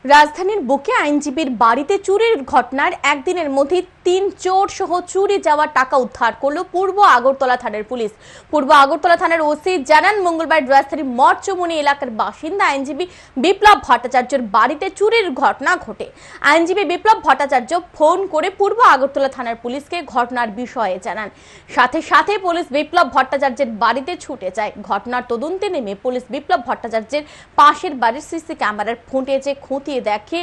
রাজধানীর বুকে আইনজীবীর বাড়িতে চুরির ঘটনার একদিনের মধ্যে ৩ চোর সহ চুরি যাওয়া টাকা উদ্ধার করল পূর্ব আগরতলা থানার পুলিশ। পূর্ব আগরতলা থানার ওসি জানান, মঙ্গলবার রাজধানীর মঠচমনি এলাকার বাসিন্দা আইনজীবী বিপ্লব ভট্টাচার্যের বাড়িতে চুরির ঘটনা ঘটে। আইনজীবী বিপ্লব ভট্টাচার্য ফোন করে পূর্ব আগরতলা থানার পুলিশকে ঘটনার বিষয়ে জানান। সাথে সাথে পুলিশ বিপ্লব ভট্টাচার্যের বাড়িতে ছুটে যায়। ঘটনার তদন্তে নেমে পুলিশ বিপ্লব ভট্টাচার্যের পাশের বাড়ির সিসি ক্যামেরার ফুটেজে দেখে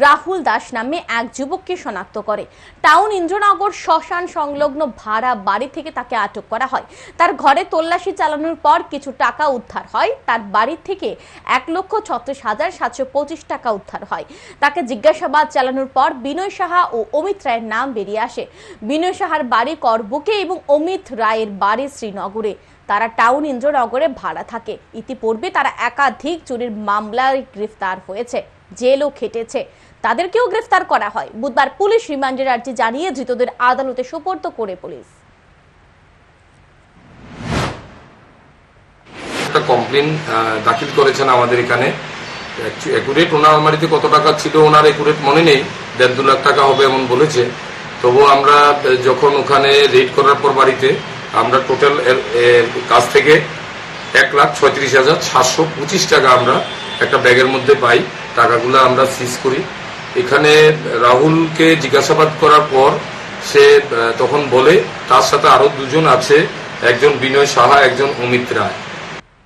রাহুল দাস নামে এক যুবককে শনাক্ত করে। টাউন ইন্দ্রনগর শ্মশান সংলগ্ন ভাড়া বাড়ি থেকে তাকে আটক করা হয়। তার ঘরে তল্লাশি চালানোর পর কিছু টাকা উদ্ধার হয়। তার বাড়ি থেকে ১,৩৬,৭২৫ টাকা উদ্ধার হয়। তাকে জিজ্ঞাসাবাদ চালানোর পর বিনয় সাহা ও অমিত রায়ের নাম বেরিয়ে আসে। বিনয় সাহার বাড়ি করবুকে এবং অমিত রায়ের বাড়ি শ্রীনগরে। তারা টাউন ইন্দ্রনগরে ভাড়া থাকে। ইতিপূর্বে তারা একাধিক চুরির মামলায় গ্রেফতার হয়েছে, জেলও খেটেছে। তাদেরকেও গ্রেফতার করা হয়। বুধবার পুলিশ রিমান্ডের আর্জি জানিয়ে ধৃতদের আদালতে সোপর্দ করে পুলিশ। একটা কমপ্লেন দাখিল করেছেন আমাদের এখানে। একুরেট ওনার আলমারিতে কত টাকা ছিল ওনার একুরেট মনে নেই, ১.৫-২ লাখ টাকা হবে এমন বলেছে। তবুও আমরা যখন ওখানে রেড করার পর বাড়িতে আমরা টোটাল কাছ থেকে ১,৩৬,৭২৫ টাকা আমরা একটা ব্যাগের মধ্যে পাই। টাকাগুলো আমরা সিজ করি। এখানে রাহুলকে জিজ্ঞাসাবাদ করার পর সে তখন বলে তার সাথে আরো দুজন আছে, একজন বিনয় সাহা, একজন অমিত রায়।